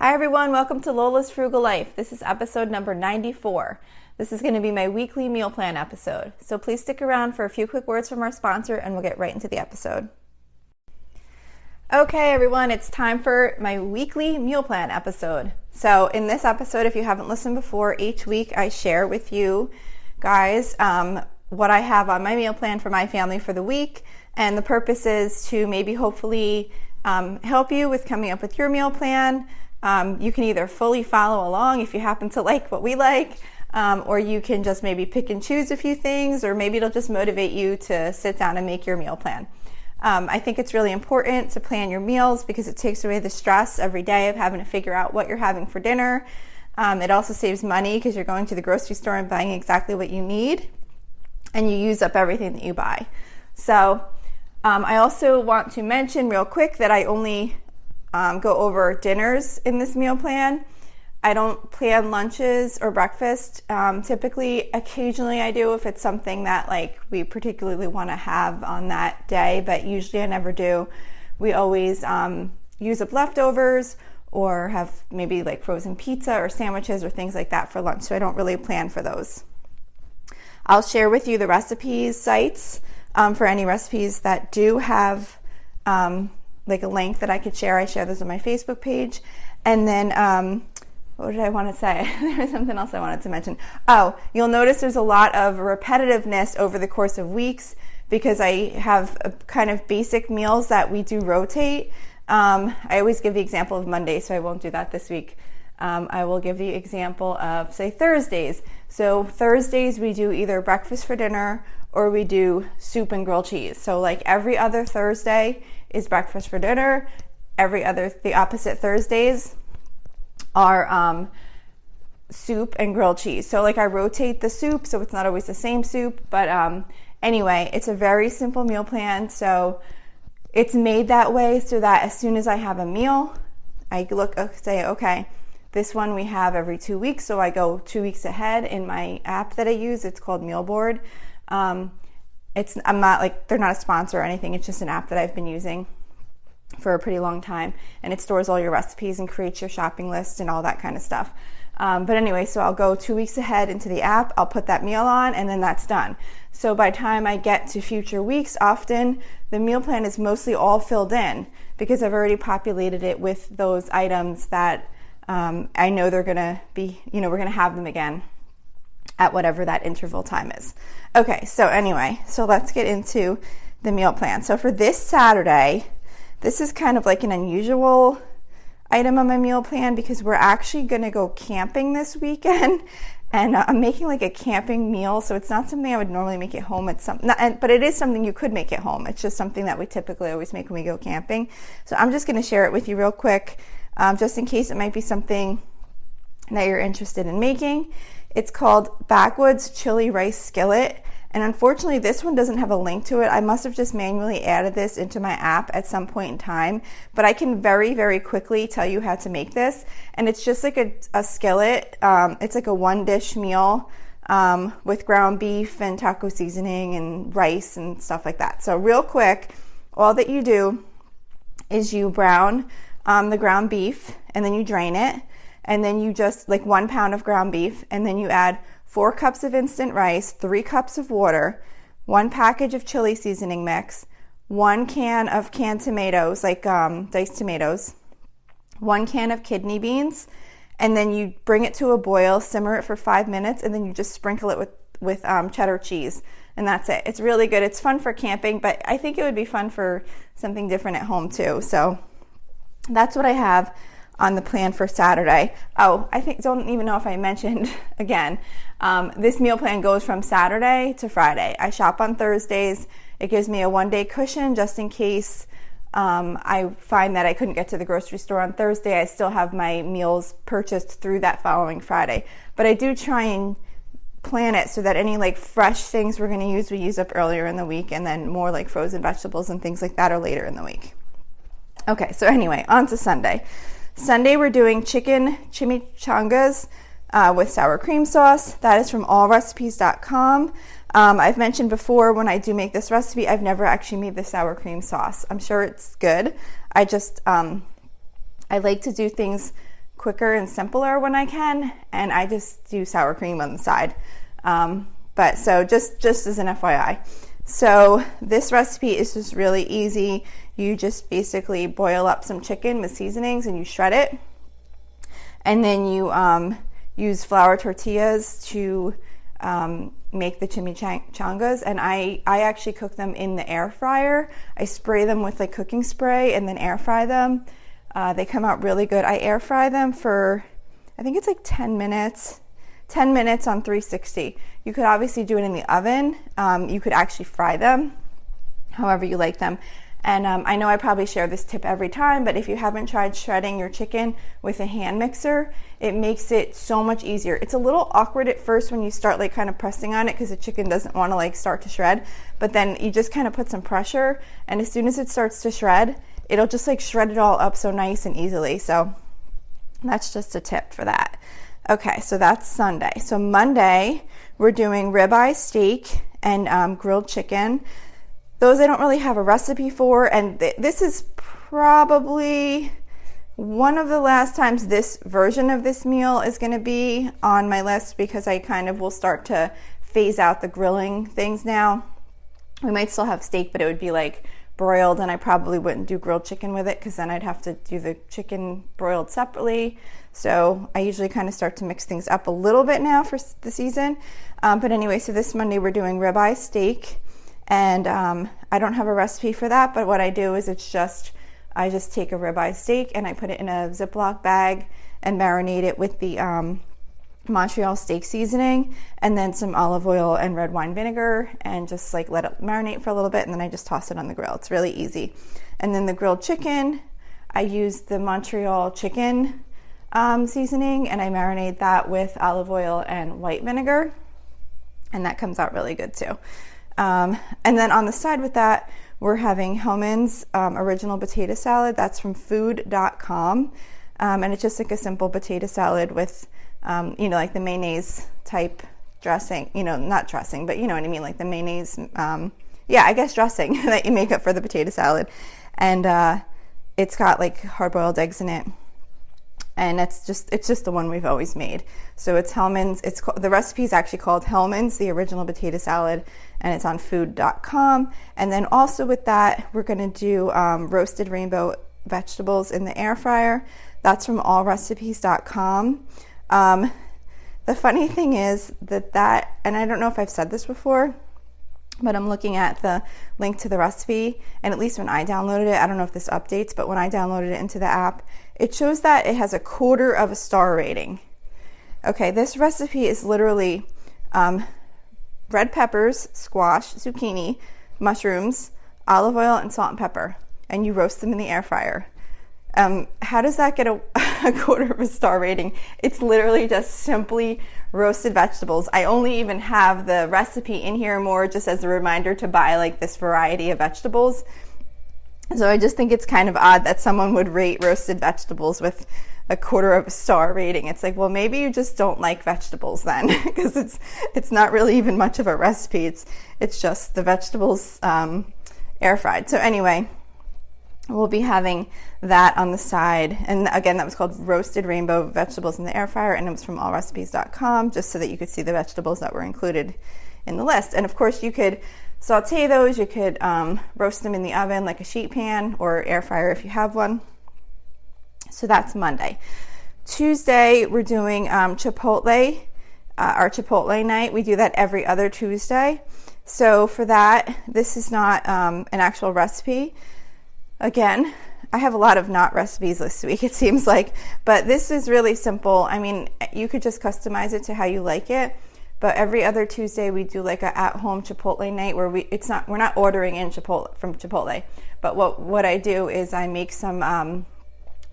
Hi everyone, welcome to Lola's Frugal Life. This is episode number 94. This is going to be my weekly meal plan episode. So please stick around for a few quick words from our sponsor and we'll get right into the episode. Okay everyone, it's time for my weekly meal plan episode. So in this episode, if you haven't listened before, each week I share with you guys what I have on my meal plan for my family for the week. And the purpose is to maybe hopefully help you with coming up with your meal plan. You can either fully follow along if you happen to like what we like, or you can just maybe pick and choose a few things, or maybe it'll just motivate you to sit down and make your meal plan. I think it's really important to plan your meals because it takes away the stress every day of having to figure out what you're having for dinner. It also saves money because you're going to the grocery store and buying exactly what you need, and you use up everything that you buy. So I also want to mention real quick that I only go over dinners in this meal plan. I don't plan lunches or breakfast. Typically, occasionally I do if it's something that we particularly want to have on that day, but usually I never do. We always use up leftovers or have maybe frozen pizza or sandwiches or things like that for lunch, so I don't really plan for those. I'll share with you the recipes sites for any recipes that do have a link that I could share. I share those on my Facebook page. And then, what did I want to say? There was something else I wanted to mention. Oh, you'll notice there's a lot of repetitiveness over the course of weeks because I have kind of basic meals that we do rotate. I always give the example of Monday, so I won't do that this week. I will give the example of, say, Thursdays. So Thursdays we do either breakfast for dinner or we do soup and grilled cheese. So every other Thursday is breakfast for dinner. The opposite Thursdays are soup and grilled cheese. So I rotate the soup, so it's not always the same soup. But anyway, it's a very simple meal plan. So it's made that way so that as soon as I have a meal, I say, okay, this one we have every 2 weeks. So I go 2 weeks ahead in my app that I use. It's called Mealboard. They're not a sponsor or anything. It's just an app that I've been using for a pretty long time, and it stores all your recipes and creates your shopping list and all that kind of stuff. But anyway, so I'll go 2 weeks ahead into the app, I'll put that meal on, and then that's done. So by the time I get to future weeks, often the meal plan is mostly all filled in because I've already populated it with those items that I know they're gonna be, we're gonna have them again at whatever that interval time is. Okay, so anyway, so let's get into the meal plan. So for this Saturday, this is kind of an unusual item on my meal plan because we're actually going to go camping this weekend, and I'm making a camping meal, so it's not something I would normally make at home. But it is something you could make at home. It's just something that we typically always make when we go camping. So I'm just going to share it with you real quick, just in case it might be something that you're interested in making. It's called Backwoods Chili Rice Skillet, and unfortunately this one doesn't have a link to it. I must have just manually added this into my app at some point in time, but I can very, very quickly tell you how to make this, and it's just a skillet. It's a one-dish meal with ground beef and taco seasoning and rice and stuff like that. So real quick, all that you do is you brown the ground beef, and then you drain it. And then you just 1 pound of ground beef, and then you add 4 cups of instant rice, 3 cups of water, 1 package of chili seasoning mix, 1 can of canned tomatoes, diced tomatoes, 1 can of kidney beans, and then you bring it to a boil, simmer it for 5 minutes, and then you just sprinkle it with cheddar cheese, and that's it. It's really good. It's fun for camping, but I think it would be fun for something different at home too. So that's what I have on the plan for Saturday. Oh, don't even know if I mentioned again, this meal plan goes from Saturday to Friday. I shop on Thursdays. It gives me a 1-day cushion just in case I find that I couldn't get to the grocery store on Thursday. I still have my meals purchased through that following Friday. But I do try and plan it so that any fresh things we're going to use, we use up earlier in the week, and then more frozen vegetables and things like that are later in the week. Okay, so anyway, on to Sunday. Sunday we're doing chicken chimichangas with sour cream sauce. That is from allrecipes.com. I've mentioned before when I do make this recipe, I've never actually made the sour cream sauce. I'm sure it's good. I like to do things quicker and simpler when I can, and I just do sour cream on the side. But so just as an FYI. So this recipe is just really easy. You just basically boil up some chicken with seasonings and you shred it. And then you use flour tortillas to make the chimichangas. And I actually cook them in the air fryer. I spray them with like cooking spray and then air fry them. They come out really good. I air fry them for, I think it's like 10 minutes. 10 minutes on 360. You could obviously do it in the oven. You could actually fry them however you like them. And I know I probably share this tip every time, but if you haven't tried shredding your chicken with a hand mixer, it makes it so much easier. It's a little awkward at first when you start like kind of pressing on it because the chicken doesn't want to like start to shred, but then you just kind of put some pressure, and as soon as it starts to shred, it'll just like shred it all up so nice and easily. So that's just a tip for that. Okay, so that's Sunday. So Monday, we're doing ribeye steak and grilled chicken. Those I don't really have a recipe for, and this is probably one of the last times this version of this meal is going to be on my list because I kind of will start to phase out the grilling things now. We might still have steak, but it would be like broiled, and I probably wouldn't do grilled chicken with it because then I'd have to do the chicken broiled separately. So I usually kind of start to mix things up a little bit now for the season. But anyway, so this Monday we're doing ribeye steak. And I don't have a recipe for that, but what I do is I just take a ribeye steak and I put it in a Ziploc bag and marinate it with the Montreal steak seasoning and then some olive oil and red wine vinegar and just like let it marinate for a little bit, and then I just toss it on the grill. It's really easy. And then the grilled chicken, I use the Montreal chicken seasoning and I marinate that with olive oil and white vinegar, and that comes out really good too. And then on the side with that, we're having Hellmann's original potato salad. That's from food.com. And it's just like a simple potato salad with, like the mayonnaise type dressing, not dressing, but you know what I mean, like the mayonnaise, I guess dressing that you make up for the potato salad. And it's got like hard-boiled eggs in it. And it's just the one we've always made. So it's Hellmann's. The recipe is actually called Hellmann's, the original potato salad, and it's on food.com. And then also with that, we're going to do roasted rainbow vegetables in the air fryer. That's from allrecipes.com. The funny thing is that, and I don't know if I've said this before, but I'm looking at the link to the recipe, and at least when I downloaded it, I don't know if this updates, but when I downloaded it into the app, it shows that it has a 1/4 of a star rating. Okay, this recipe is literally red peppers, squash, zucchini, mushrooms, olive oil, and salt and pepper, and you roast them in the air fryer. How does that get a 1/4 of a star rating? It's literally just simply roasted vegetables. I only even have the recipe in here more just as a reminder to buy like this variety of vegetables. So I just think it's kind of odd that someone would rate roasted vegetables with a 1/4 of a star rating. It's like, well, maybe you just don't like vegetables then, because it's not really even much of a recipe. It's just the vegetables air fried. So anyway, we'll be having that on the side. And again, that was called roasted rainbow vegetables in the air fryer, and it was from allrecipes.com, just so that you could see the vegetables that were included in the list. And of course, you could saute those. You could roast them in the oven like a sheet pan or air fryer if you have one. So that's Monday. Tuesday, we're doing Chipotle, our Chipotle night. We do that every other Tuesday. So for that, this is not an actual recipe. Again, I have a lot of not recipes this week, it seems like, but this is really simple. I mean, you could just customize it to how you like it. But every other Tuesday we do like a at-home Chipotle night where we're not ordering in from Chipotle. But what I do is I make some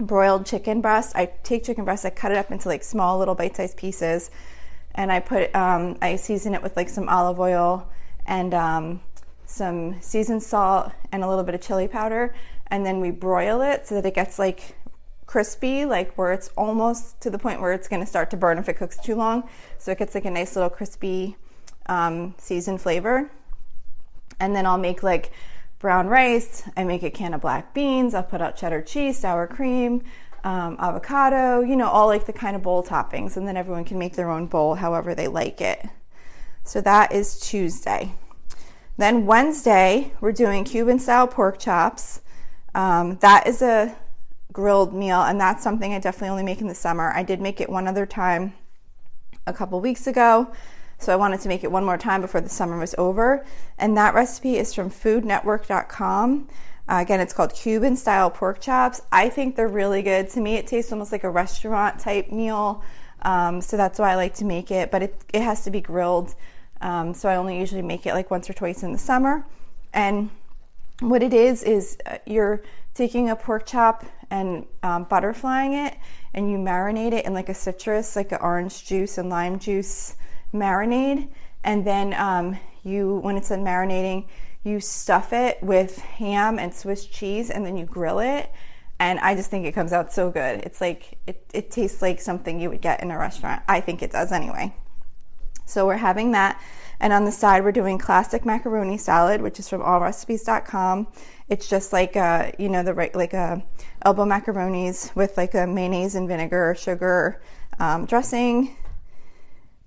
broiled chicken breast. I take chicken breast, I cut it up into like small little bite-sized pieces, and I season it with like some olive oil and some seasoned salt and a little bit of chili powder, and then we broil it so that it gets like crispy, like where it's almost to the point where it's going to start to burn if it cooks too long. So it gets like a nice little crispy seasoned flavor. And then I'll make like brown rice. I make a can of black beans. I'll put out cheddar cheese, sour cream, avocado, you know, all like the kind of bowl toppings, and then everyone can make their own bowl however they like it. So that is Tuesday. Then Wednesday, we're doing Cuban style pork chops. That is a grilled meal, and that's something I definitely only make in the summer. I did make it one other time a couple weeks ago, so I wanted to make it one more time before the summer was over. And that recipe is from foodnetwork.com. Again, it's called Cuban style pork chops. I think they're really good. To me, it tastes almost like a restaurant type meal. So that's why I like to make it, but it has to be grilled. So I only usually make it like once or twice in the summer. And what it is you're taking a pork chop and butterflying it, and you marinate it in like a citrus, like an orange juice and lime juice marinade. And then when it's done marinating, you stuff it with ham and Swiss cheese, and then you grill it. And I just think it comes out so good. It's like, it tastes like something you would get in a restaurant. I think it does anyway. So we're having that. And on the side, we're doing classic macaroni salad, which is from allrecipes.com. It's just like, elbow macaronis with like a mayonnaise and vinegar, sugar dressing.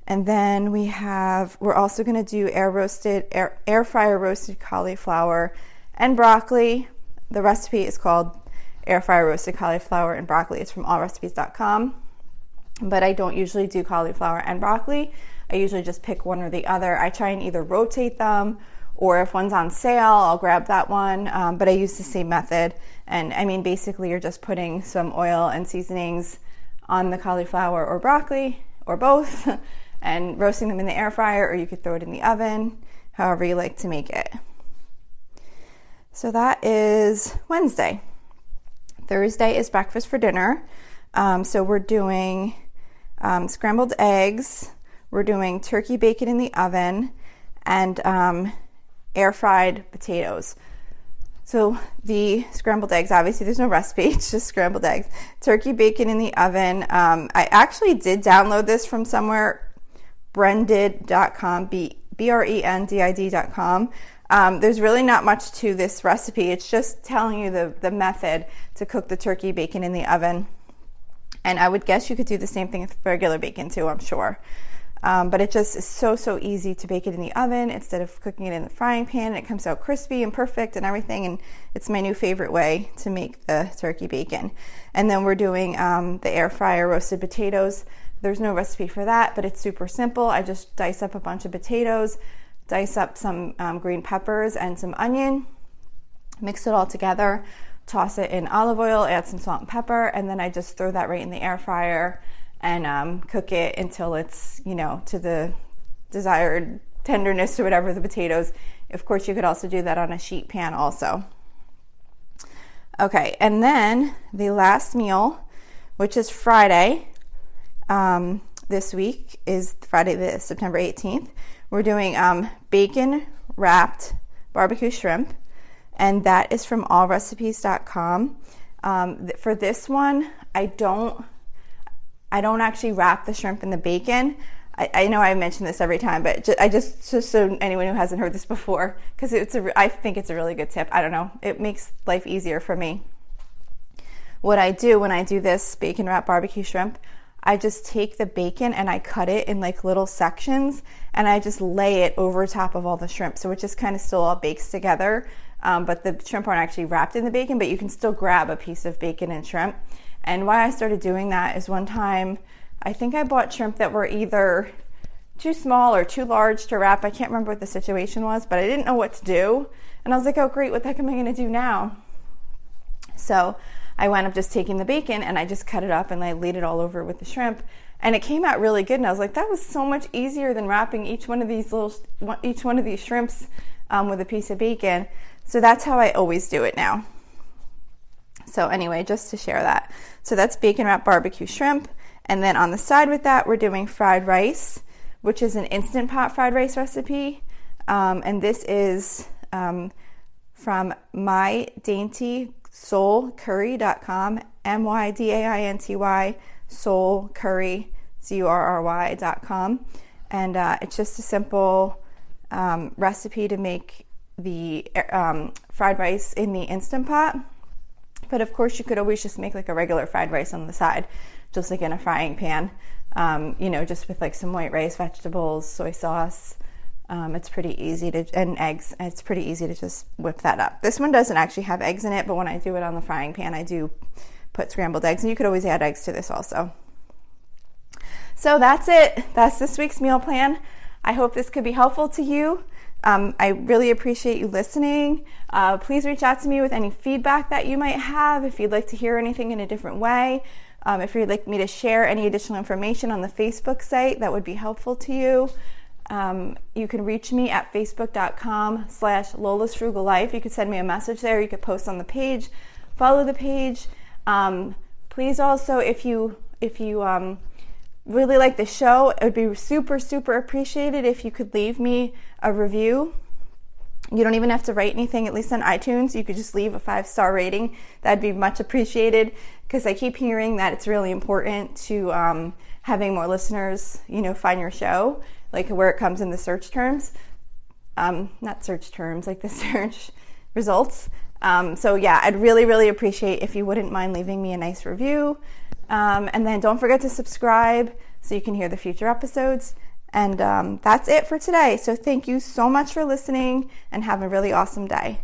And then we're also going to do air fryer roasted cauliflower and broccoli. The recipe is called air fryer roasted cauliflower and broccoli. It's from allrecipes.com. But I don't usually do cauliflower and broccoli. I usually just pick one or the other. I try and either rotate them, or if one's on sale, I'll grab that one. But I use the same method. And I mean, basically you're just putting some oil and seasonings on the cauliflower or broccoli, or both, and roasting them in the air fryer, or you could throw it in the oven, however you like to make it. So that is Wednesday. Thursday is breakfast for dinner. So we're doing scrambled eggs, we're doing turkey bacon in the oven, and air fried potatoes. So the scrambled eggs, obviously there's no recipe, it's just scrambled eggs. Turkey bacon in the oven. I actually did download this from somewhere, brendid.com, brendid.com. There's really not much to this recipe. It's just telling you the method to cook the turkey bacon in the oven. And I would guess you could do the same thing with regular bacon too, I'm sure. But it just is so easy to bake it in the oven instead of cooking it in the frying pan. And it comes out crispy and perfect and everything. And it's my new favorite way to make the turkey bacon. And then we're doing the air fryer roasted potatoes. There's no recipe for that, but it's super simple. I just dice up a bunch of potatoes, dice up some green peppers and some onion, mix it all together, toss it in olive oil, add some salt and pepper, and then I just throw that right in the air fryer and cook it until it's, to the desired tenderness or whatever, the potatoes. Of course, you could also do that on a sheet pan also. Okay, and then the last meal, which is Friday, this week is Friday, September 18th. We're doing bacon wrapped barbecue shrimp, and that is from allrecipes.com. For this one, I don't actually wrap the shrimp in the bacon. I know I mention this every time, but just so anyone who hasn't heard this before, because I think it's a really good tip. I don't know. It makes life easier for me. What I do when I do this bacon wrap barbecue shrimp, I just take the bacon and I cut it in like little sections, and I just lay it over top of all the shrimp. So it just kind of still all bakes together. But the shrimp aren't actually wrapped in the bacon, but you can still grab a piece of bacon and shrimp. And why I started doing that is one time, I think I bought shrimp that were either too small or too large to wrap. I can't remember what the situation was, but I didn't know what to do. And I was like, oh great, what the heck am I going to do now? So I wound up just taking the bacon and I just cut it up and I laid it all over with the shrimp. And it came out really good. And I was like, that was so much easier than wrapping each one of these shrimps with a piece of bacon. So that's how I always do it now. So anyway, just to share that. So that's bacon wrapped barbecue shrimp. And then on the side with that, we're doing fried rice, which is an Instant Pot fried rice recipe. And this is from mydaintysoulcurry.com, MYDAINTY soulcurry, CURRY.com. And it's just a simple recipe to make the fried rice in the Instant Pot. But of course, you could always just make like a regular fried rice on the side, just like in a frying pan, just with like some white rice, vegetables, soy sauce. It's pretty easy and eggs. It's pretty easy to just whip that up. This one doesn't actually have eggs in it, but when I do it on the frying pan, I do put scrambled eggs, and you could always add eggs to this also. So that's it. That's this week's meal plan. I hope this could be helpful to you. I really appreciate you listening. Please reach out to me with any feedback that you might have. If you'd like to hear anything in a different way, if you'd like me to share any additional information on the Facebook site that would be helpful to you, you can reach me at facebook.com/Lola's Frugal Life. You could send me a message there. You could post on the page, follow the page. Please also, if you really like the show, it would be super, super appreciated if you could leave me a review. You don't even have to write anything, at least on iTunes. You could just leave a 5-star rating. That'd be much appreciated, because I keep hearing that it's really important to having more listeners, find your show, like where it comes in the search terms. Not search terms, like the search results. So yeah, I'd really, really appreciate if you wouldn't mind leaving me a nice review. And then don't forget to subscribe so you can hear the future episodes. And that's it for today. So thank you so much for listening, and have a really awesome day.